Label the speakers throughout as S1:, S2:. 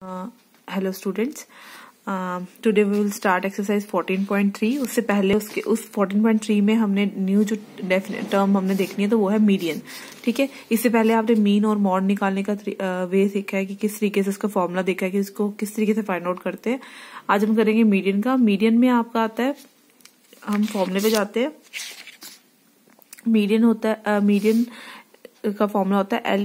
S1: Hello students, today we will start exercise 14.3। उससे पहले उस 14.3 में हमने न्यू जो टर्म हमने देखनी है तो वो है मीडियन। ठीक है, इससे पहले आपने मीन और मॉड निकालने का वे सीखा है कि किस तरीके से इसका फॉर्मूला देखा है कि इसको किस तरीके से फाइंड आउट करते हैं। आज हम करेंगे मीडियन का। मीडियन में आपका आता है, हम फॉर्मूले पे जाते हैं। मीडियन होता है, मीडियन का फॉर्मूला होता है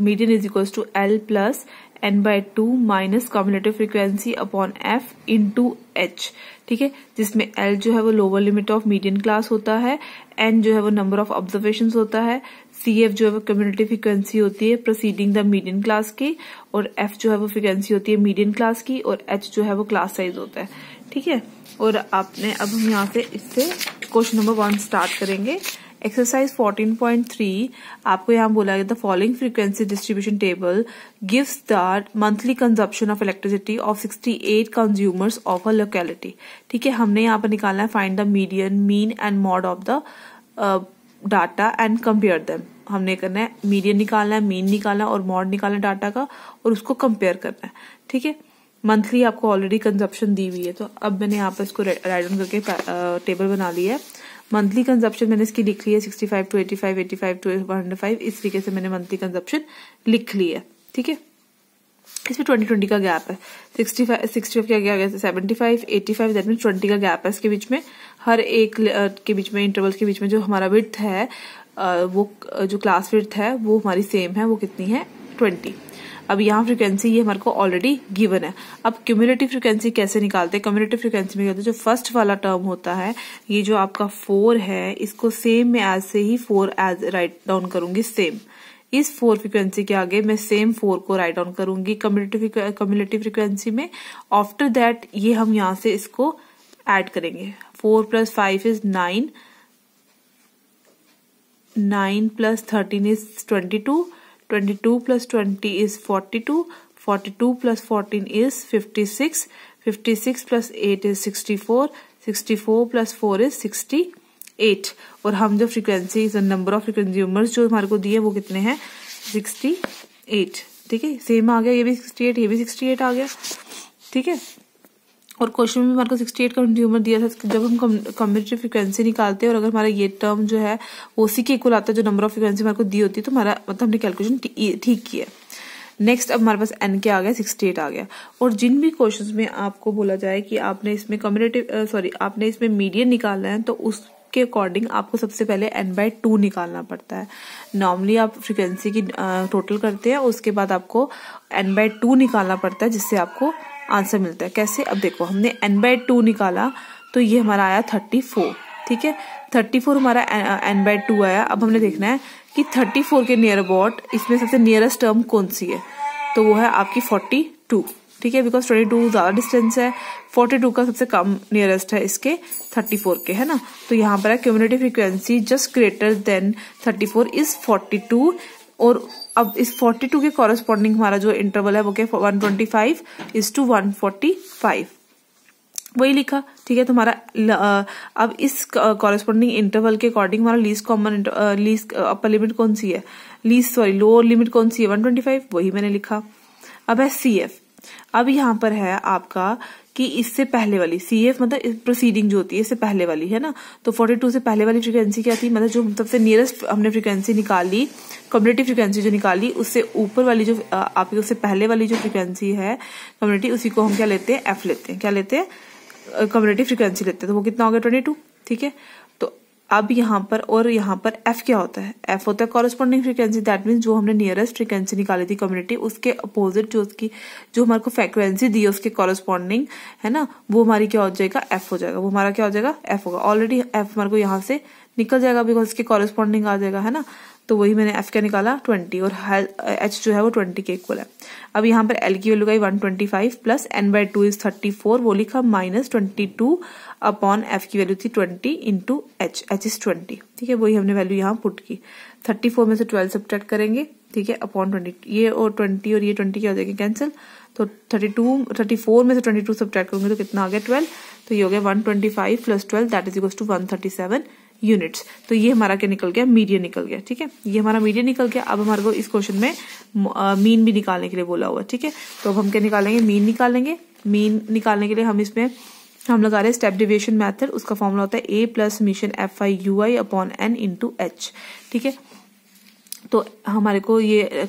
S1: median is equal to L plus n/2 minus cumulative frequency upon f into h। ठीक है, जिसमें L जो है वो lower limit of median class होता है, n जो है वो नंबर ऑफ ऑब्जर्वेशन होता है, CF जो है वो कम्युलेटिव फ्रीक्वेंसी होती है प्रोसीडिंग द मीडियन क्लास की, और f जो है वो फ्रीक्वेंसी होती है मीडियन क्लास की, और h जो है वो क्लास साइज होता है। ठीक है, और आपने अब हम यहाँ से इससे क्वेश्चन नंबर 1 स्टार्ट करेंगे। एक्सरसाइज 14.3 आपको यहाँ बोला गया, the following frequency distribution table gives the monthly consumption of elasticity of 68 consumers of a locality. ठीक है, हमने यहाँ पर निकालना है find the median, mean and mod of the data and compare them. हमने करना है मीडियन निकालना है, मीन निकालना है और मॉड निकालना है डाटा का, और उसको कंपेयर करना है। ठीक है, मंथली आपको ऑलरेडी कंजप्शन दी हुई है, तो अब मैंने यहाँ पर इसको राइट डाउन करके टेबल बना लिया है। मंथली कंजप्शन मैंने इसकी लिख ली है 65 to 85, 85 to 105। इस तरीके से मैंने मंथली कंजप्शन लिख ली है। ठीक है, इसमें 20 का गैप है। 65 क्या गया 75, 85 दैट मीन 20 का गैप है इसके बीच में। हर एक के बीच में, इंटरवल्स के बीच में जो हमारा विड्थ है, वो जो क्लास विड्थ है वो हमारी सेम है। वो कितनी है? 20। अब यहाँ फ्रीक्वेंसी ये हमारे को ऑलरेडी गिवन है। अब क्यूमुलेटिव फ्रीक्वेंसी कैसे निकालते हैं? क्यूमुलेटिव फ्रीक्वेंसी में कहते हैं जो फर्स्ट वाला टर्म होता है, ये जो आपका 4 है, इसको सेम में एज से ही 4 एज राइट डाउन करूंगी। सेम इस 4 फ्रीक्वेंसी के आगे मैं सेम 4 को राइट डाउन करूंगी क्यूमुलेटिव फ्रीक्वेंसी में। आफ्टर दैट ये हम यहाँ से इसको ऐड करेंगे। 4 + 5 is 9, 9 + 13 is 22, 22 + 20 is 42, 42 + 14 is 56, 56 + 8 is 64, 64 + 4 is 68। और हम जो फ्रीक्वेंसी नंबर ऑफ कंज्यूमर्स जो हमारे को दिए वो कितने हैं? 68। ठीक है, सेम आ गया, ये भी 68, ये भी 68 आ गया। ठीक है, और क्वेश्चन में हमारे को 68 कंज्यूमर दिया था। जब हम कम्युलेटिव फ्रीक्वेंसी निकालते हैं और अगर हमारा ये टर्म जो है वो उसी के इक्वल आता है जो नंबर ऑफ फ्रीक्वेंसी हमारे को दी होती है, तो हमारा मतलब हमने कैलकुलेशन ठीक किया। नेक्स्ट अब हमारे पास n क्या आ गया? 68 आ गया। और जिन भी क्वेश्चंस में आपको बोला जाए कि आपने इसमें आपने इसमें मीडियन निकालना है, तो उसके अकॉर्डिंग आपको सबसे पहले n/2 निकालना पड़ता है। नॉर्मली आप फ्रीक्वेंसी की टोटल करते हैं, उसके बाद आपको n/2 निकालना पड़ता है, जिससे आपको आंसर मिलता है। कैसे? अब देखो, हमने n/2 निकाला तो ये हमारा आया 34। ठीक है, 34 हमारा n/2 आया। अब हमने देखना है कि 34 के नियर अबाउट इसमें सबसे नियरेस्ट टर्म कौन सी है, तो वो है आपकी 42। ठीक है, बिकॉज 22 ज्यादा डिस्टेंस है, 42 का सबसे कम नियरेस्ट है इसके 34 के, है ना। तो यहाँ पर है cumulative frequency just greater than 34 is 42। और अब इस 42 के कॉरेस्पॉन्डिंग हमारा जो इंटरवल है वो क्या? 125 to 145, वही लिखा। ठीक है, तो हमारा अब इस कॉरेस्पॉन्डिंग इंटरवल के अकॉर्डिंग हमारा लीस्ट अपर लिमिट कौन सी है? लोअर लिमिट कौन सी है? 125, वही मैंने लिखा। अब है CF। अब यहाँ पर है आपका कि इससे पहले वाली CF मतलब प्रोसीडिंग जो होती है इससे पहले वाली, है ना। तो 42 से पहले वाली फ्रीक्वेंसी क्या थी? मतलब जो सबसे नियरेस्ट हमने फ्रीक्वेंसी निकाली, कम्युलेटिव फ्रीक्वेंसी जो निकाली, उससे ऊपर वाली जो आपकी उससे पहले वाली जो फ्रीक्वेंसी है कम्युलेटिव, उसी को हम क्या लेते हैं? F लेते हैं। क्या लेते हैं? कम्युलेटिव फ्रीक्वेंसी लेते हैं। तो वो कितना हो गया? 22। ठीक है, तो अब यहाँ पर और यहाँ पर F क्या होता है? F होता है कॉरेस्पॉन्डिंग फ्रीक्वेंसी। दैट मीन्स जो हमने नियरेस्ट फ्रीक्वेंसी निकाली थी कम्युनिटी, उसके अपोजिट जो हमारे को फ्रीक्वेंसी दी है उसके कॉरेस्पॉन्डिंग, है ना, वो हमारी क्या हो जाएगा? F हो जाएगा। वो हमारा क्या हो जाएगा? F होगा। ऑलरेडी F हमारे को यहाँ से निकल जाएगा बिकॉज इसके कॉरेस्पॉन्डिंग आ जाएगा, है ना। तो वही मैंने F क्या निकाला? 20, और H जो है वो 20 के इक्वल है। अब यहाँ पर L की वैल्यू गई 125 प्लस n/2 इज 34, वो लिखा माइनस 22 अपॉन F की वैल्यू थी 20 इंटू H इज 20। ठीक है, वही हमने वैल्यू यहाँ पुट की। 34 में से 12 सब्ट्रैक्ट करेंगे। ठीक है, अपॉन 20, ये और 20 और ये 20 क्या हो जाएगा? कैंसिल। तो 34 में से 22 सब्ट्रैक्ट करूंगे तो कितना आ गया? 12। तो ये हो गया 125 + 12 that is equal to 137। Units. तो ये हमारा क्या निकल गया, मीडियन निकल गया। ठीक है, ये हमारा मीडियन निकल गया। अब हमारे को इस क्वेश्चन में मीन भी निकालने के लिए बोला हुआ। ठीक है, तो अब हम क्या निकालेंगे, मीन निकालेंगे। मीन निकालने के लिए हम इसमें हम लगा रहे हैं स्टेप डेविएशन मेथड। उसका फॉर्मूला होता है a plus summation FI/UI upon n into H। ठीक है, तो हमारे को ये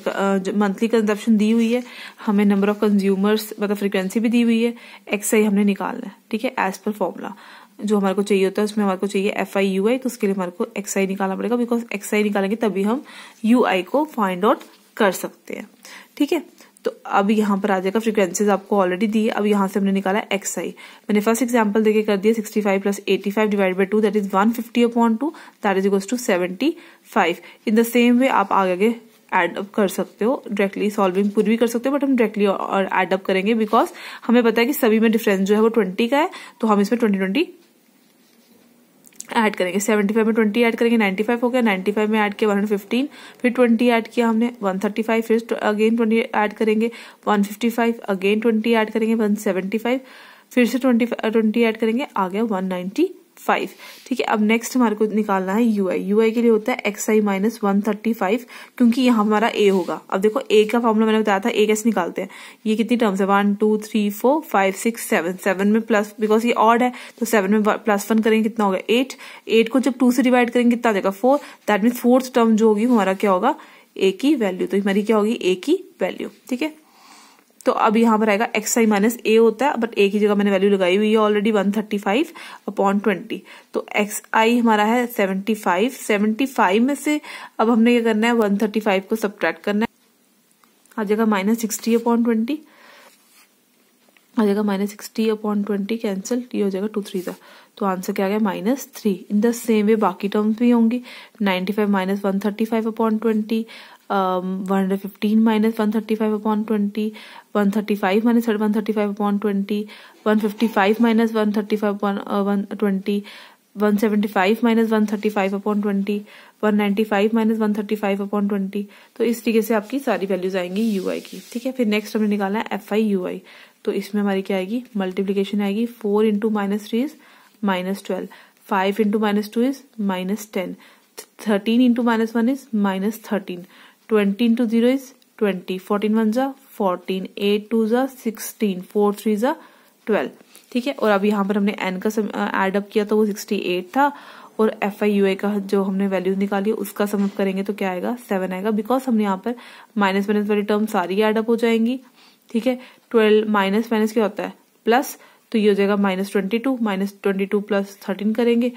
S1: मंथली कंजप्शन दी हुई है, हमें नंबर ऑफ कंज्यूमर्स मतलब फ्रीक्वेंसी भी दी हुई है, XI हमने निकालना है। ठीक है, एज पर फॉर्मूला जो हमारे को चाहिए होता है उसमें हमारे को चाहिए FI/UI, तो उसके लिए हमारे को XI निकालना पड़ेगा, बिकॉज XI निकालेंगे तभी हम UI को फाइंड आउट कर सकते हैं। ठीक है, तो अब यहाँ पर आ जाएगा, फ्रीक्वेंसीज आपको ऑलरेडी दी है। अब यहाँ से हमने निकाला XI। मैंने फर्स्ट एग्जांपल देके कर दिया 65 plus 85 divide by 2 that is 150/2 that is equals to 75। In the same way आप आगे एड अप कर सकते हो, डायरेक्टली सॉल्विंग पूरी भी कर सकते हो, बट हम डायरेक्टली और एड अप करेंगे बिकॉज हमें पता है कि सभी में डिफरेंस जो है वो 20 का है, तो हम इसमें 20 ऐड करेंगे। 75 में 20 ऐड करेंगे, 95 हो गया। 95 में ऐड किया 115, फिर 20 ऐड किया हमने 135, फिर अगेन 20 ऐड करेंगे 155, अगेन 20 ऐड करेंगे 175, फिर से 20 ऐड करेंगे, आ गया 195। ठीक है, अब नेक्स्ट हमारे को निकालना है UI। UI के लिए होता है XI माइनस 135, क्योंकि यहाँ हमारा A होगा। अब देखो A का फॉर्मूला मैंने बताया था, A कैसे निकालते हैं। ये कितनी टर्म्स है, 1 2 3 4 5 6 7, 7 में प्लस, बिकॉज ये ऑड है तो 7 में +1 करेंगे कितना होगा 8, 8 को जब 2 से डिवाइड करेंगे कितना आ जाएगा 4, दैट मीन फोर्थ टर्म जो होगी हमारा क्या होगा, A की वैल्यू। तो हमारी क्या होगी, A की वैल्यू। ठीक है, तो अब यहाँ पर आएगा XI माइनस A होता है, बट A की जगह मैंने वैल्यू लगाई हुई है ऑलरेडी 135/20। तो XI हमारा है 75। 75 में से अब हमने क्या करना है, 135 को सब्ट्रैक्ट करना है, आ जाएगा -60/20, आ जाएगा -60/20 कैंसिल, ये हो जाएगा 2 3 तो आंसर क्या आ गया -3। इन द सेम वे बाकी टर्म्स भी होंगी। 95 minus 135/20, 115 minus 135/20, 135 minus 135/20, 155 minus 135/20, 175 minus 135/20, 195 minus 135/20। तो इस तरीके से आपकी सारी वैल्यूज आएंगी UI की। ठीक है, फिर नेक्स्ट हमने निकाला है FI/UI। तो इसमें हमारी क्या आएगी, मल्टीप्लीकेशन आएगी। 4 into -3 is -12, 5 into -2 is -10, 13 into -1 is -13, 20 into 0 is 20, 14 1 जा 14, 8 2 जा 16, 4 3 जा 12। ठीक है, और अब यहाँ पर हमने n का एड अप किया तो वो 68 था, और FI/UI का जो हमने वैल्यूज निकाली उसका सम अप करेंगे तो क्या आएगा, 7 आएगा, बिकॉज हमने यहाँ पर माइनस माइनस वाली टर्म सारी एड अप हो जाएंगी। ठीक है, 12 माइनस माइनस क्या होता है प्लस, तो ये हो जाएगा -22, -22 प्लस 13 करेंगे,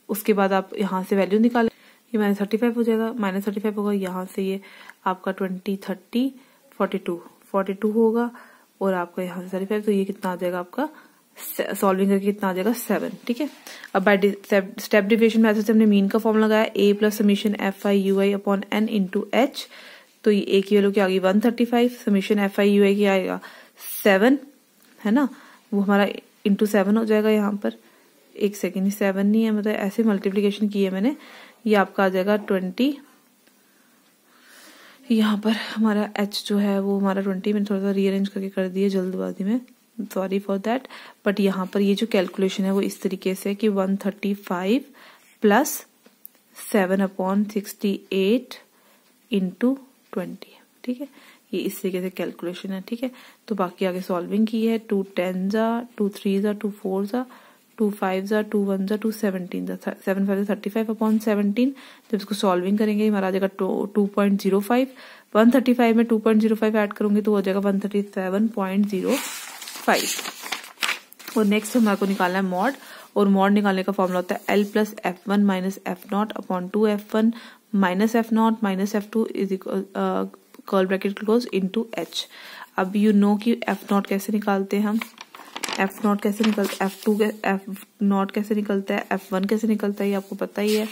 S1: उसके बाद आप यहाँ से वैल्यू निकालें, ये -35 हो जाएगा, -35 होगा, यहाँ से ये आपका 20 30 42 होगा, और आपका यहाँ से 35, तो ये कितना आ जाएगा आपका, सॉल्विंग करके कितना आ जाएगा 7। ठीक है, अब बाय स्टेप डेविएशन मेथड से हमने मीन का फॉर्मूला लगाया, A plus summation FI/UI upon n into H। तो ये A की वैल्यू क्या आ गई 135, समीशन FI/UI की आएगा 7, है ना, वो हमारा इंटू 7 हो जाएगा। यहाँ पर एक सेकेंड, 7 नहीं है, मतलब ऐसे मल्टीप्लीकेशन की है मैंने, ये आपका आ जाएगा 20। यहाँ पर हमारा H जो है वो हमारा 20, मैंने थोड़ा सा रीअरेंज करके कर दिया जल्दबाजी में, सॉरी फॉर दैट। बट यहाँ पर ये जो कैलकुलेशन है वो इस तरीके से कि 135 प्लस 7/68 इंटू 20। ठीक है, ये इस तरीके से कैलकुलेशन है। ठीक है, तो बाकी आगे सॉल्विंग की है, 2 10 जा 2 3 जा 2 4 जा 2 5 जा 2 1 जा 2 17 जा 7 5 35/17। जब इसको सॉल्विंग करेंगे हमारा आ जाएगा 2.05, 135 में 2.05 ऐड करूंगी तो हो जाएगा 137.05। और नेक्स्ट हमारे को निकालना है मॉड, और मॉड निकालने का फॉर्मूला होता है L plus F1 minus F0 upon 2F1 minus F0 minus F2 is equal curl bracket close into H। अब यू नो कि F0 कैसे निकालते हैं हम, F0 कैसे निकलता है, F0 कैसे निकलता है, F1 कैसे निकलता है, ये आपको पता ही है।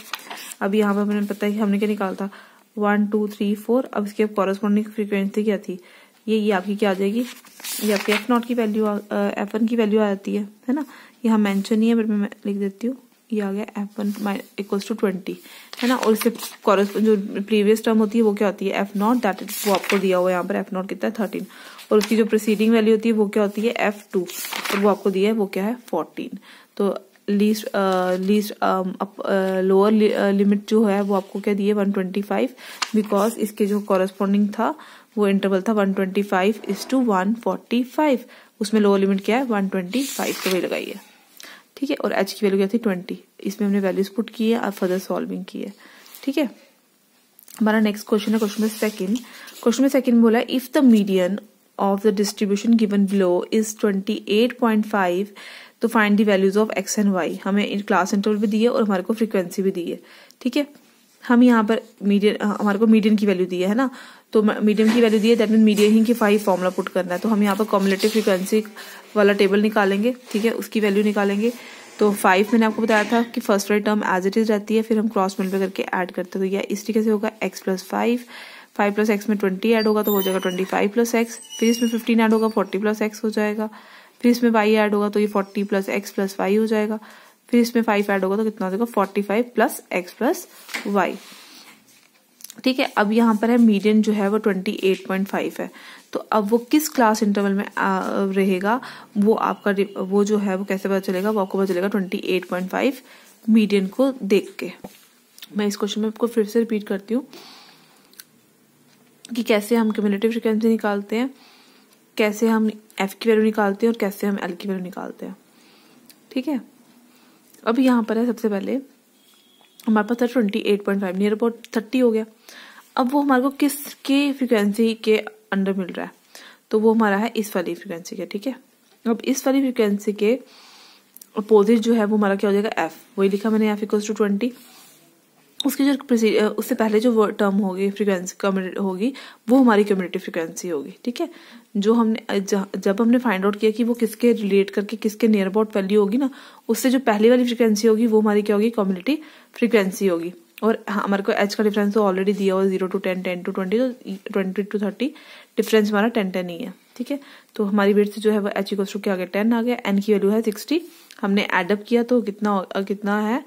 S1: अब यहाँ पर मैंने पता है कि हमने क्या निकाला था 1 2 3 4। अब इसके कॉरेस्पॉन्डिंग फ्रीक्वेंसी क्या थी, ये आपकी क्या आ जाएगी, ये आपकी F0 की वैल्यू F1 की वैल्यू आ जाती है ना, यहाँ मेंशन नहीं है बट मैं लिख देती हूँ, ये आ गया F1 इक्वल्स टू 20, है ना। और इससे कॉरेस्पॉन्ड जो प्रीवियस टर्म होती है वो क्या होती है F0, दैट इज वो आपको दिया हुआ है यहाँ पर F0 कितना है 13, और उसकी जो प्रीसीडिंग वैल्यू होती है वो क्या होती है F2, और वो आपको दिया है वो क्या है 14। तो लोअर लिमिट जो है वो आपको क्या दी है 125, बिकॉज इसके जो कॉरेस्पॉन्डिंग था वो इंटरवल था 125 to 145, उसमें लोअर लिमिट क्या है 125, तो वही लगाइए। ठीक है, और h की वैल्यू क्या थी 20, इसमें हमने वैल्यूज पुट की है और फर्दर सॉल्विंग की है। ठीक है, हमारा नेक्स्ट क्वेश्चन है क्वेश्चन में सेकंड बोला if the median of the distribution given below is 28.5 तो find the values of x and y। हमें क्लास इंटरवल भी दी है और हमारे को फ्रीक्वेंसी भी दी है। ठीक है, हम यहाँ पर हमारे को मीडियन की वैल्यू दी है ना, तो मीडियन की वैल्यू दी है, दैट मीन मीडियन ही की 5 फॉर्मूला पुट करना है। तो हम यहाँ पर कॉम्युलेटिव फ्रीक्वेंसी वाला टेबल निकालेंगे। ठीक है, उसकी वैल्यू निकालेंगे। तो 5 मैंने आपको बताया था कि फर्स्ट वाली टर्म एज इट इज रहती है, फिर हम क्रॉस मल्टीप्लाई करके ऐड करते हैं। तो यह इस तरीके से होगा x + 5 + x में 20 ऐड होगा तो हो जाएगा 25 + x, फिर इसमें 15 ऐड होगा 40 + x हो जाएगा, फिर इसमें y ऐड होगा तो ये 40 + x + y हो जाएगा, फिर इसमें 5 ऐड होगा तो कितना हो जाएगा 45 + x + y। ठीक है, अब यहाँ पर है मीडियन जो है वो 28.5 है, तो अब वो किस क्लास इंटरवल में रहेगा वो आपका वो जो है वो कैसे पता चलेगा, वो आपको पता चलेगा 28.5 मीडियन को देख के। मैं इस क्वेश्चन में आपको फिर से रिपीट करती हूँ कि कैसे हम क्यूमुलेटिव फ्रीक्वेंसी निकालते हैं, कैसे हम f की वैल्यू निकालते हैं और कैसे हम l की वैल्यू निकालते हैं। ठीक है, अब यहाँ पर है सबसे पहले हमारे पास 28.5 नियर अबाउट 30 हो गया। अब वो हमारे को किसके फ्रीक्वेंसी के अंडर मिल रहा है, तो वो हमारा है इस वाली फ्रीक्वेंसी के। ठीक है, अब इस वाली फ्रीक्वेंसी के अपोजिट जो है वो हमारा क्या हो जाएगा f, वही लिखा मैंने f = 20। उसकी जो उससे पहले जो टर्म होगी फ्रीक्वेंसी होगी वो हमारी क्यूमुलेटिव फ्रीक्वेंसी होगी। ठीक है, जो हमने जब हमने फाइंड आउट किया कि वो किसके रिलेट करके किसके नियर अबाउट वैल्यू होगी ना, उससे जो पहली वाली फ्रीक्वेंसी होगी वो हमारी क्या होगी क्यूमुलेटिव फ्रीक्वेंसी होगी। और हमारे को h का डिफरेंस तो ऑलरेडी दिया हुआ 0 to 10, 10 to 20, तो 20 to 30 डिफरेंस हमारा 10 ही है। ठीक है, तो हमारी वेट से जो है वो h = क्या आ गया 10 आ गया, n की वैल्यू है 60, हमने एडअप किया तो कितना है,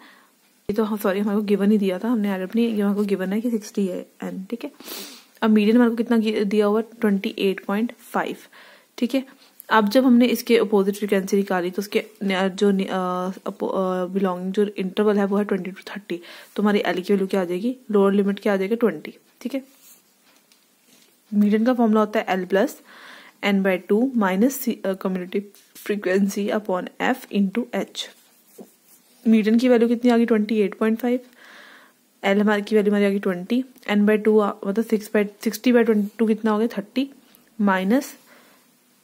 S1: ये तो सॉरी हमारे को गिवन ही दिया था, हमने एडअप नहीं, ये हमारे को गिवन है कि 60 है n। ठीक है, अब मीडियन हमारे को कितना दिया हुआ 28.5। ठीक है, अब जब हमने इसके अपोजिट फ्रीक्वेंसी निकाली तो उसके जो बिलोंगिंग जो इंटरवल है वो है 20 to 30, तो हमारी एल की वैल्यू क्या आ जाएगी, लोअर लिमिट क्या आ जाएगी 20। ठीक है, मीडियन का फॉर्मूला होता है l + n/2 minus cumulative frequency upon f × h। Median की वैल्यू कितनी आ गई 28.5, एल हमारी की वैल्यू हमारी आ गई 20, n/2 मतलब 60/22 कितना हो गया 30, माइनस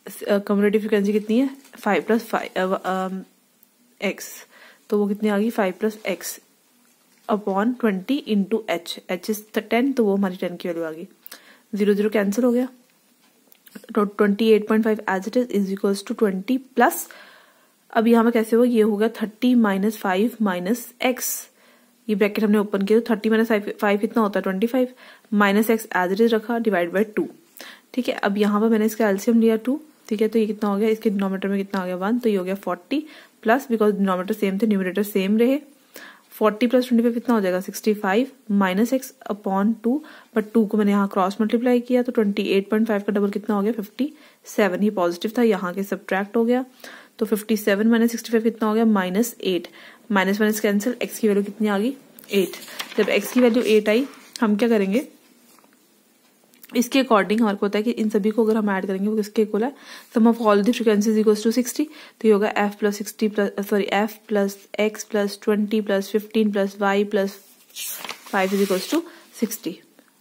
S1: कम्युलेटिव फ्रीक्वेंसी कितनी है 5 + 5 x, तो वो कितनी आ गई 5 + x upon 20 × h, h is 10, तो वो हमारी 10 की वैल्यू आ गई। 0 0 कैंसिल हो गया, तो 28.5 एज इट इज = 20 प्लस, अब यहाँ पे कैसे हो, ये हो गया 30 - 5 - x, ये ब्रैकेट हमने ओपन किया तो 30 - 5 कितना होता है 25, minus x as it is रखा डिवाइड बाय 2। ठीक है, अब यहाँ पर मैंने इसका एलसीएम लिया 2। ठीक है, तो ये कितना हो गया, इसके डिनोमिनेटर में कितना आ गया 1, तो ये हो गया 40 प्लस, बिकॉज डिनोमिनेटर सेम थे न्यूमरेटर सेम रहे, 40 + 25 कितना हो जाएगा 65 माइनस x अपॉन 2, बट 2 को मैंने यहाँ क्रॉस मल्टीप्लाई किया तो 28.5 का डबल कितना हो गया 57, ये पॉजिटिव था, यहाँ के सब्ट्रैक्ट हो गया, तो 57 - 65 कितना हो गया -8, माइनस कैंसिल, x की वैल्यू कितनी आ गई 8। जब x की वैल्यू 8 आई, हम क्या करेंगे, इसके अकॉर्डिंग हमारे को होता है कि इन सभी को अगर हम ऐड करेंगे वो किसके इक्वल है, sum of all the frequencies equals to 60, तो ये होगा f + x + 20 + 15 + y + 5 = 60।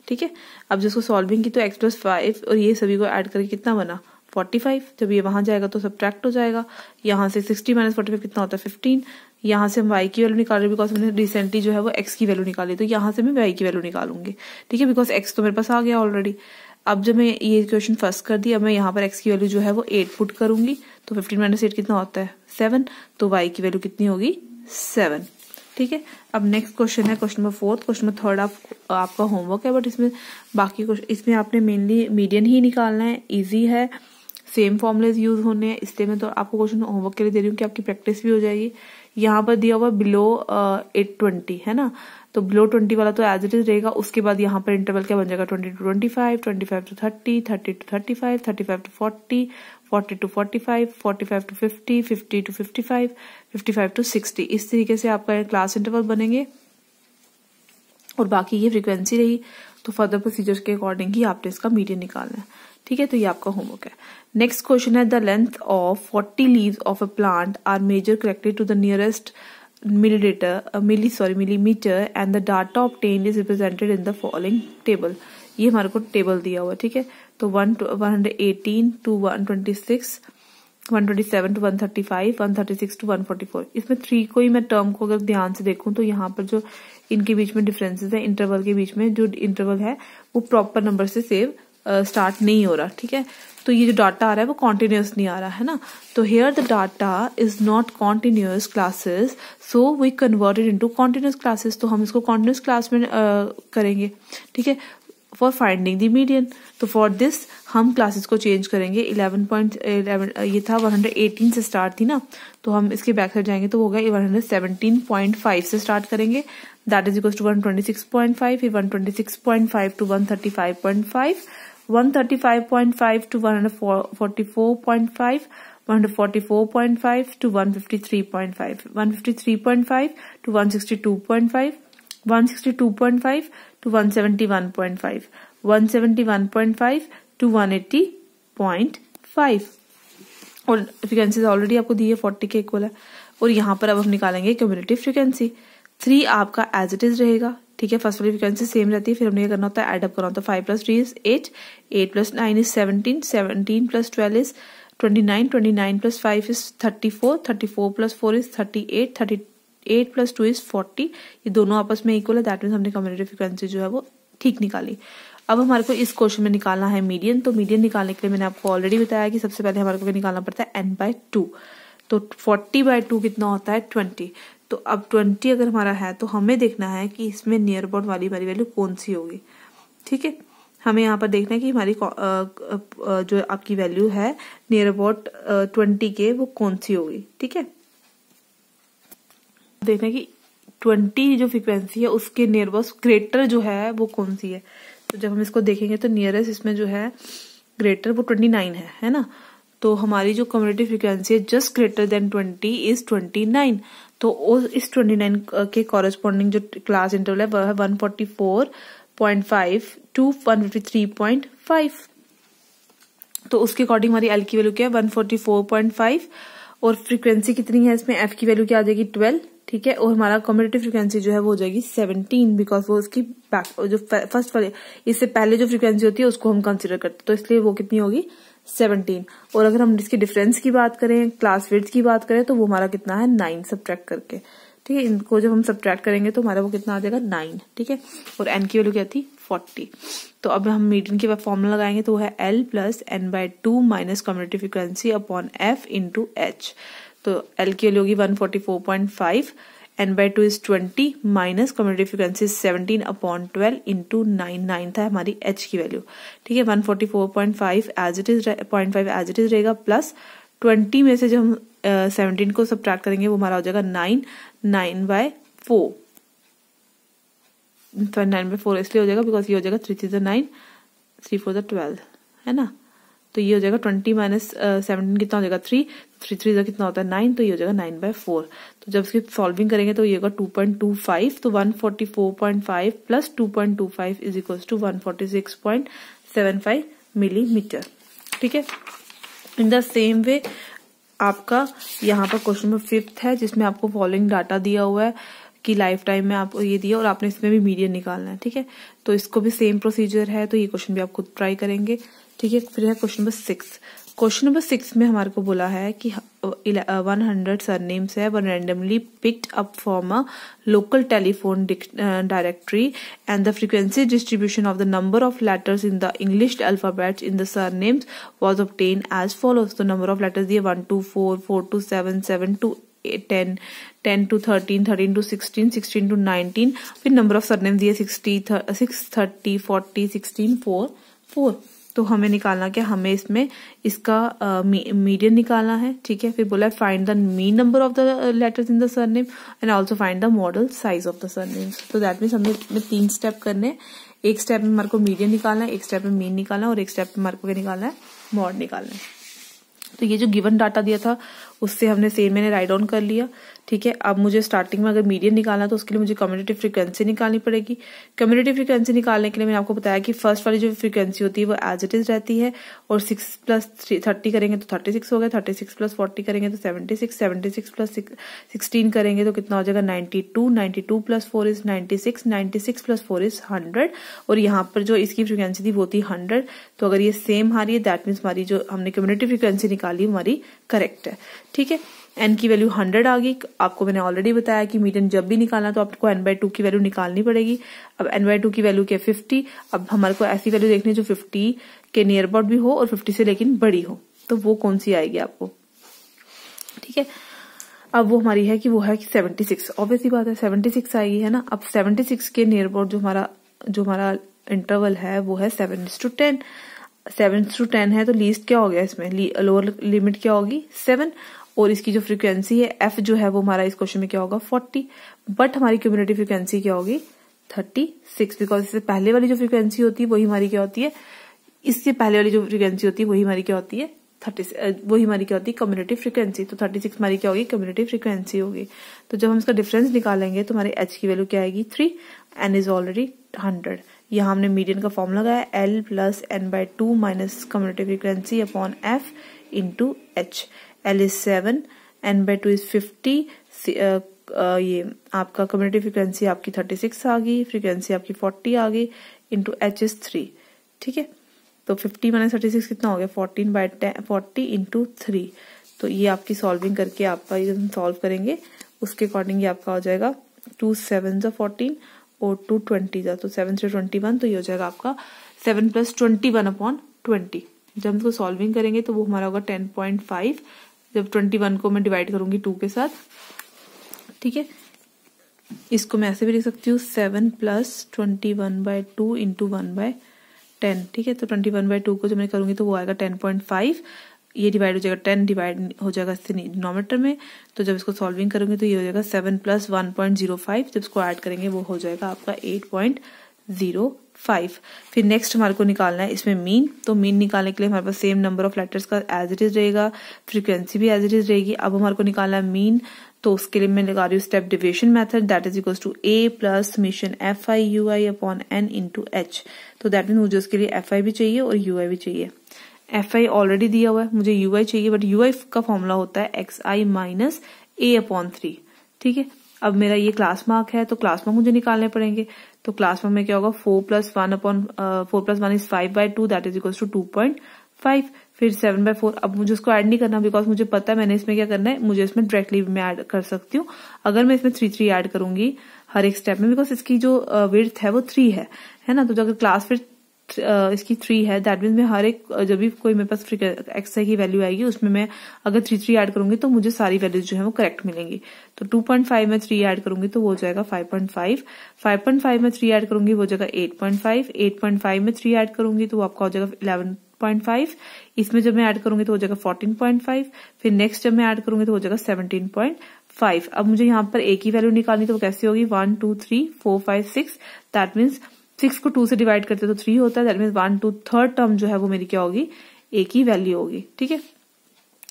S1: ठीक है, अब जिसको सॉल्विंग की तो x + 5 और ये सभी को ऐड करके कितना बना 45, जब ये वहां जाएगा तो सब्ट्रैक्ट हो जाएगा, यहाँ से 60 - 45 कितना होता है 15, यहाँ से हम y की वैल्यू निकाल रहे हैं बिकॉज मैंने रिसेंटली जो है वो x की वैल्यू निकाली, तो यहाँ से मैं y की वैल्यू निकालूंगी। ठीक है, बिकॉज x तो मेरे पास आ गया ऑलरेडी। अब जब मैं ये क्वेश्चन फर्स्ट कर दी, अब मैं यहाँ पर x की वैल्यू जो है वो 8 पुट करूंगी, तो 15 - 8 कितना होता है 7, तो y की वैल्यू कितनी होगी 7। ठीक है, अब नेक्स्ट क्वेश्चन है क्वेश्चन नंबर 4। क्वेश्चन नंबर 3 आपका होमवर्क है, बट इसमें बाकी इसमें आपने मेनली मीडियन ही निकालना है, ईजी है, सेम फॉर्मुलेज यूज होने हैं, इसलिए मैं तो आपको क्वेश्चन होमवर्क के लिए दे रही हूँ कि आपकी प्रैक्टिस भी हो जाएगी। यहाँ पर दिया हुआ बिलो 820 है ना, तो बिलो 20 वाला तो एज इट इज रहेगा। उसके बाद यहाँ पर इंटरवल क्या बन जाएगा 20 to 25, 25 to 30, 30 to 35, 35 to 40, 40 to 45, 45 to 50, 50 to 55, 55 to 60। इस तरीके से आपका क्लास इंटरवल बनेंगे और बाकी ये फ्रीक्वेंसी रही। तो फर्दर प्रोसीजर्स के अकॉर्डिंग ही आपने इसका मीडियन निकालना है। ठीक है, तो ये आपका होमवर्क है। नेक्स्ट क्वेश्चन है, the length of 40 leaves of a plant are measure correctly to the nearest millimeter and the data obtained is represented in the following table। ये हमारे को टेबल दिया हुआ है। ठीक है, तो 118 to 126, 127 to 135, 136 to 144। इसमें 3 को ही मैं टर्म को अगर ध्यान से देखूं तो यहाँ पर जो इनके बीच में डिफरेंसेस है, इंटरवल के बीच में जो इंटरवल है वो प्रॉपर नंबर से सेव स्टार्ट नहीं हो रहा। ठीक है, तो ये जो डाटा आ रहा है वो कॉन्टिन्यूस नहीं आ रहा है ना। तो here the data is not continuous classes, so we converted into continuous classes. तो हम इसको कॉन्टिन्यूस क्लास में करेंगे। ठीक है, फॉर फाइंडिंग द मीडियन। तो फॉर दिस हम क्लासेस को चेंज करेंगे। 11.11 ये था 118 से स्टार्ट थी ना, तो हम इसके बैक साइड जाएंगे तो होगा 117.5 से स्टार्ट करेंगे। दैट इज इक्वल टू 126.5, फिर 126.5 to 135.5, 135.5 to 144.5, 144.5 to 153.5, 153.5 to 162.5, 162.5 to 171.5, 171.5 to 180.5। और फ्रीक्वेंसी ऑलरेडी आपको दी है 40 के इक्वल है। और यहाँ पर अब हम निकालेंगे क्यूमुलेटिव फ्रीक्वेंसी। 3 आपका एज इट इज रहेगा। ठीक है, फर्स्ट वाली फ्रीक्वेंसी सेम रहती है। फिर हमने क्या करना होता है, एड अप करना होता है। 5 plus 3 is 8, 8 plus 9 is 17, 17 plus 12 is 29, 29 plus 5 is 34, 34 plus 4 is 38, 38 plus 2 is 40। ये दोनों आपस में इक्वल है। दैट मीन्स हमने कम्युलेटिव फ्रीक्वेंसी जो है वो ठीक निकाली। अब हमारे को इस क्वेश्चन में निकालना है मीडियन। तो मीडियन निकालने के लिए मैंने आपको ऑलरेडी बताया कि सबसे पहले हमारे को निकालना पड़ता है n/2। तो 40/2 कितना होता है 20। तो अब 20 अगर हमारा है तो हमें देखना है कि इसमें नियर अबाउट वाली हमारी वैल्यू कौन सी होगी। ठीक है, हमें यहाँ पर देखना है कि हमारी जो आपकी वैल्यू है नियर अबाउट 20 के वो कौन सी होगी। ठीक है, देखना है कि 20 जो फ्रीक्वेंसी है उसके नियर अबाउट ग्रेटर जो है वो कौन सी है। तो जब हम इसको देखेंगे तो नियरेस्ट इसमें जो है ग्रेटर वो 29 है ना। तो हमारी जो कम्युलेटिव फ्रीक्वेंसी है जस्ट ग्रेटर देन 20 इज 29। तो इस 29 के कॉरेस्पॉन्डिंग जो क्लास इंटरवल है वह है 144.5 to 153.5। तो उसके अकॉर्डिंग हमारी एल की वैल्यू क्या है 144.5 और फ्रीक्वेंसी कितनी है इसमें, एफ की वैल्यू क्या आ जाएगी 12। ठीक है, और हमारा कम्युलेटिव फ्रीक्वेंसी जो है वो हो जाएगी 17 बिकॉज वो उसकी जो फर्स्ट वाले इससे पहले जो फ्रीक्वेंसी होती है उसको हम कंसिडर करते हैं। तो इसलिए वो कितनी होगी 17। और अगर हम इसके डिफरेंस की बात करें, क्लास विड्थ की बात करें, तो वो हमारा कितना है 9 सब्ट्रैक्ट करके। ठीक है, इनको जब हम सब्ट्रैक्ट करेंगे तो हमारा वो कितना आ जाएगा 9। ठीक है, और एन की वैल्यू क्या थी 40। तो अब हम मीडियन के बाद फॉर्मूला लगाएंगे तो वो है L plus n/2 minus cumulative frequency upon F into H। तो L की वैल्यू होगी 144.5, n/2 is 20 minus cumulative frequency 17 upon 12 into 9 था हमारी H की वैल्यू। ठीक है, 144.5 as it is 0.5 as it is रहेगा प्लस 20 में से जब हम 17 को सब्ट्रैक्ट करेंगे वो हमारा हो जाएगा 9/4। 9/4 इसलिए हो जाएगा बिकॉज ये हो जाएगा 3 3 9, 3 4 12 है ना। तो ये हो जाएगा 20 माइनस 17 कितना हो जाएगा 3, 3 3 कितना होता है 9, तो ये हो जाएगा 9/4। तो जब इसकी सॉल्विंग करेंगे तो ये होगा 2.25। तो 144.5 plus 2.25 is equal to 146.75 millimetre. ठीक है, इन द सेम वे आपका यहाँ पर क्वेश्चन नंबर 5 है जिसमें आपको फॉलोइंग डाटा दिया हुआ है कि लाइफ टाइम में आपको ये दिया और आपने इसमें भी मीडियन निकालना है। ठीक है, तो इसको भी सेम प्रोसीजर है, तो ये क्वेश्चन भी आप खुद ट्राई करेंगे। ठीक है, फिर है क्वेश्चन नंबर 6। क्वेश्चन नंबर 6 में हमारे को बोला है कि 100 सरनेम्स है were randomly picked up from a local telephone directory and the frequency distribution of the number of letters in the English alphabets in the surnames was obtain as follows. तो number of letters दिए 1 to 4, 4 to 7, 7 to 10, 10 to 13, 13 to 16, 16 to 19। फिर number of surname दिए 60, 6, 30, 40, 16, 4, 4। तो हमें निकालना क्या, हमें इसमें इसका मीडियन निकालना है, ठीक है। फिर बोला है find the mean number of the letters in the surname and also find the model size of the surname. तो दैट मीन्स हमें 3 स्टेप करने हैं। एक स्टेप में हमारे को मीडियन निकालना है, एक स्टेप में मीन निकालना है और एक स्टेप में हमारे को क्या निकालना है, मॉड निकालना है। तो ये जो गिवन डाटा दिया था उससे हमने सेम मैंने राइट डाउन कर लिया, ठीक है। अब मुझे स्टार्टिंग में अगर मीडियन निकालना तो उसके लिए मुझे कम्युटेटिव फ्रीक्वेंसी निकालनी पड़ेगी। कम्युटेटिव फ्रीक्वेंसी निकालने के लिए मैंने आपको बताया कि फर्स्ट वाली जो फ्रीक्वेंसी होती है वो एज इट इज रहती है, और 6 + 30 करेंगे तो 36 हो गया, 36 + 40 करेंगे तो 76, 76 + 16 करेंगे तो कितना हो जाएगा 92, 92 + 4 इज 96, 96 + 4 इज 100, और यहाँ पर जो इसकी फ्रीक्वेंसी थी वो थी 100। तो अगर ये सेम आ रही है दैट मीन्स हमारी जो हमने कम्युटेटिव फ्रीक्वेंसी निकाली हमारी करेक्ट है, ठीक है। n की वैल्यू 100 आ गई। आपको मैंने ऑलरेडी बताया कि मीडियन जब भी निकालना तो आपको n/2 की वैल्यू निकालनी पड़ेगी। अब n/2 की वैल्यू क्या 50। अब हमारे को ऐसी वैल्यू देखनी है जो 50 के नियर अबाउट भी हो और 50 से लेकिन बड़ी हो, तो वो कौन सी आएगी आपको, ठीक है। अब वो हमारी है कि वो है कि 76, ऑब्वियसली बात है 76 आएगी, है ना। अब 76 के नियर अबाउट जो हमारा इंटरवल है वो है 7:10। 7:10 है तो लीस्ट क्या हो गया इसमें, लोअर लिमिट क्या होगी 7, और इसकी जो फ्रीक्वेंसी है f जो है वो हमारा इस क्वेश्चन में क्या होगा 40, बट हमारी क्यूमुलेटिव फ्रीक्वेंसी क्या होगी 36, बिकॉज इससे पहले वाली जो फ्रीक्वेंसी होती है वही हमारी क्या होती है, इससे पहले वाली जो फ्रीक्वेंसी होती है वही हमारी क्या होती है 30, वही हमारी क्या होती है कम्युलेटिव फ्रीक्वेंसी। तो 36 हमारी क्या होगी कम्युलेटिव फ्रीक्वेंसी होगी। तो जब हम इसका डिफरेंस निकालेंगे तो हमारे h की वैल्यू क्या आएगी 3, n इज ऑलरेडी 100। यहाँ हमने मीडियन का फॉर्मूला लगाया L + n/2 minus cumulative frequency upon f into h। L is 7, n/2 is 50, ये आपका कम्युलेटिव फ्रीक्वेंसी आपकी 36 आ गई, फ्रीक्वेंसी आपकी 40 आ गई, इंटू h इज 3, ठीक है। तो 50 - 36 कितना हो गया 14/40 इंटू 3। तो ये आपकी सॉल्विंग करके आपका ये हम सॉल्व करेंगे उसके अकॉर्डिंग ये आपका हो जाएगा 2 7 = 14 और 2 20 जा, तो 7 से 21, तो ये हो जाएगा आपका 7 + 21/20। जब हम इसको सॉल्विंग करेंगे तो वो हमारा होगा 10.5, जब 21 को मैं डिवाइड करूंगी 2 के साथ, ठीक है। इसको मैं ऐसे भी लिख सकती हूँ 7 + 21/2 इंटू 1/10, ठीक है। तो 21/2 को जब मैं करूंगी तो वो आएगा 10.5, ये डिवाइड हो जाएगा 10 डिवाइड हो जाएगा इससे डिनोमिनेटर में, तो जब इसको सॉल्विंग करोगे तो ये हो जाएगा 7 + 1.05, जब इसको ऐड करेंगे वो हो जाएगा आपका 8.05। फिर नेक्स्ट हमारे को निकालना है इसमें मीन। तो मीन निकालने के लिए हमारे पास सेम नंबर ऑफ लेटर्स का एज इट इज रहेगा, फ्रीक्वेंसी भी एज इट इज रहेगी। अब हमारे को निकालना है मीन, तो उसके लिए मैं लगा रही हूँ step division method, that is equals to a + summation fi ui upon n into h। तो दैट मीन मुझे उसके लिए fi भी चाहिए और ui भी चाहिए। fi ऑलरेडी दिया हुआ है, मुझे ui चाहिए, बट ui का फॉर्मूला होता है xi माइनस a/3, ठीक है। अब मेरा ये क्लास मार्क है तो क्लास मार्क मुझे निकालने पड़ेंगे। तो क्लास मार्क में क्या होगा 4 + 1 is 5/2, that is equals to 2.5। फिर 7/4, अब मुझे उसको ऐड नहीं करना बिकॉज मुझे पता है मैंने इसमें क्या करना है, मुझे इसमें डायरेक्टली मैं ऐड कर सकती हूँ। अगर मैं इसमें 3 ऐड करूंगी हर एक स्टेप में, बिकॉज इसकी जो विड्थ है वो 3 है ना। तो अगर क्लास फिर इसकी 3 है दैट मीन मैं हर एक जब भी कोई मेरे पास xi की वैल्यू आएगी उसमें मैं अगर 3 ऐड करूंगी तो मुझे सारी वैल्यूज जो है वो करेक्ट मिलेंगी। तो 2.5 में 3 ऐड करूंगी तो वो हो जाएगा 5.5, 5.5 में 3 ऐड करूंगी वो हो जाएगा 8.5, 8.5 में 3 ऐड करूंगी तो वो आपका हो जाएगा 11.5, इसमें जब मैं ऐड करूंगी तो हो जाएगा 14.5, फिर नेक्स्ट जब मैं ऐड करूंगी तो हो जाएगा 17.5। अब मुझे यहाँ पर a की वैल्यू निकालनी तो कैसे होगी 1 2 3 4 5 6, दैट मीन्स 6 को 2 से डिवाइड करते तो 3 होता है, दैट मीन्स 1 2 3rd टर्म जो है वो मेरी क्या होगी a की वैल्यू होगी, ठीक है।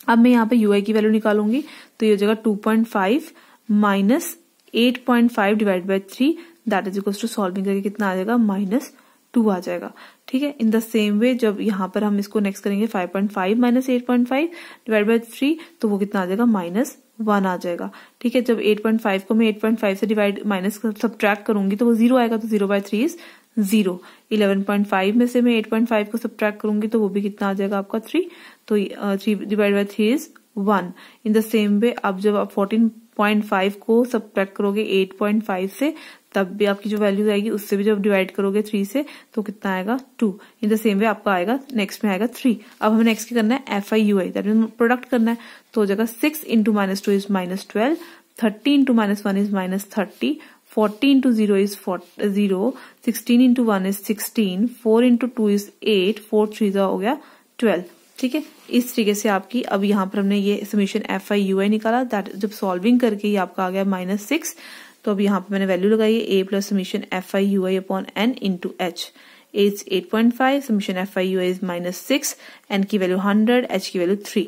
S1: अब मैं यहाँ पे ui की वैल्यू निकालूंगी तो ये हो जाएगा 2.5 minus 8.5 divide by 3, that is equals to solving करके कितना आ जाएगा -2 आ जाएगा, ठीक है। इन द सेम वे जब यहाँ पर हम इसको नेक्स्ट करेंगे 5.5 माइनस 8.5 डिवाइड बाय 3 तो वो कितना आ जाएगा -1 आ जाएगा, ठीक है। जब 8.5 को मैं 8.5 से डिवाइड माइनस सब्ट्रैक्ट करूंगी तो वो 0 आएगा, तो 0/3 इज 0। 11.5 में से मैं 8.5 को सब्ट्रैक्ट करूंगी तो वो भी कितना आ जाएगा आपका 3, तो 3 divide by 3 is 1। In the same वे अब जब आप 14.5 को सब्ट्रैक्ट करोगे 8.5 से तब भी आपकी जो वैल्यू आएगी उससे भी जब डिवाइड करोगे 3 से तो कितना आएगा 2। इन द सेम वे आपका आएगा नेक्स्ट में आएगा 3। अब हमें नेक्स्ट क्या करना है fi ui, that mean product करना है, तो हो जाएगा 6 × -2 is -12, 30 × -1 is -30, 40 into 0 is 0, 16 into 1 is 16, 4 into 2 is 8, 4 3 हो गया 12। ठीक है, इस तरीके से आपकी अब यहाँ पर हमने ये समीशन एफ आई यू आई निकाला, दैट जब सॉल्विंग करके ये आपका आ गया -6। तो अब यहाँ पर मैंने वैल्यू लगाई है A plus summation F I U I upon N into H. As 8.5, summation F I U I is -6, N की वैल्यू 100, एच की वैल्यू 3।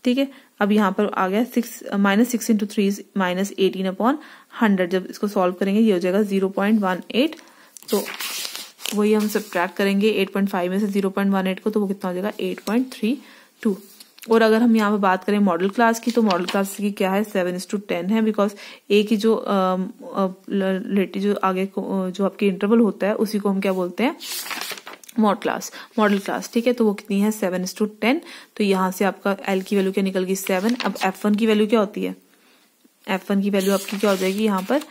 S1: ठीक है, अब यहाँ पर आ गया -6 इंटू 3 इज -18 अपॉन 100। जब इसको सॉल्व करेंगे ये हो जाएगा 0.18। तो वही हम सब्ट्रैक्ट करेंगे 8.5 में से 0.18 को, तो वो कितना हो जाएगा 8.32। और अगर हम यहाँ पे बात करें मॉडल क्लास की, तो मॉडल क्लास की क्या है 7:10 है, बिकॉज ए की जो जो आगे जो आपके इंटरवल होता है उसी को हम क्या बोलते हैं मॉडल क्लास। ठीक है, तो वो कितनी है 7:10। तो यहाँ से आपका एल की वैल्यू क्या निकल गई 7। अब F1 की वैल्यू क्या होती है, F1 की वैल्यू आपकी क्या हो जाएगी, यहाँ पर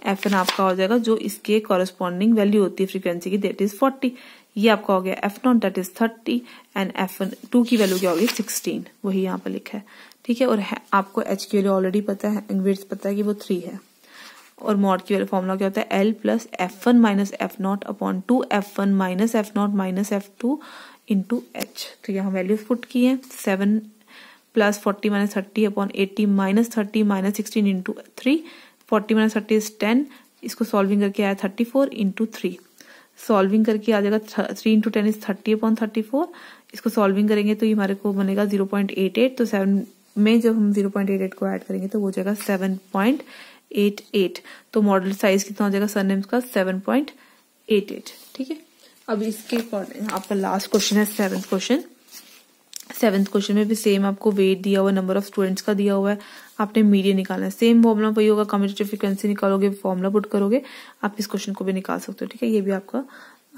S1: F1 आपका हो जाएगा जो इसके कॉरेस्पॉन्डिंग वैल्यू होती है फ्रीक्वेंसी की, दैट इज 40। ये आपका हो गया F0 that is 30, and F2 की वैल्यू क्या होगी 16, वही यहाँ पर लिखा है। ठीक है, और आपको H की वैल्यू ऑलरेडी पता है, विड्थ पता है कि वो 3 है। और मॉड की वैल्यू फॉर्मूला क्या होता है L plus F1 minus F0 upon 2 F1 minus F0 minus F2 into H। तो यहाँ वैल्यूज पुट की है 7 plus 40 minus 30 upon 80 minus 30 minus 16 into 3। 40 minus 30 is 10, इसको सॉल्विंग करके आया 34 इंटू 3। सॉल्विंग करके आ जाएगा 3 इंटू 10 इज 30 अपॉन 34। इसको सॉल्विंग करेंगे तो ये हमारे को बनेगा 0.88। तो 7 में जब हम 0.88 को ऐड करेंगे तो वो हो जाएगा 7.88। तो मॉडल साइज कितना हो जाएगा सरनेम्स का 7.88। ठीक है, अब इसके अकॉर्डिंग आपका लास्ट क्वेश्चन है 7th क्वेश्चन। 7th क्वेश्चन में भी सेम आपको वेट दिया हुआ है, नंबर ऑफ स्टूडेंट्स का दिया हुआ है, आपने मीडियन निकालना है। सेम फॉर्मूला वही होगा, कम्यूटेटिव फ्रीक्वेंसी निकालोगे, फॉर्मूला पुट करोगे, आप इस क्वेश्चन को भी निकाल सकते हो। ठीक है, ये भी आपका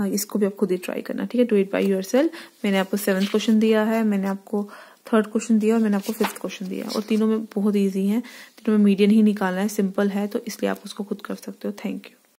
S1: इसको भी आप खुद ही ट्राई करना। ठीक है, डू इट बाय योरसेल्फ। मैंने आपको 7th क्वेश्चन दिया है, मैंने आपको 3rd क्वेश्चन दिया और मैंने आपको 5th क्वेश्चन दिया, और तीनों में बहुत ईजी है, तीनों में मीडियन ही निकालना है, सिंपल है, तो इसलिए आप उसको खुद कर सकते हो। Thank you.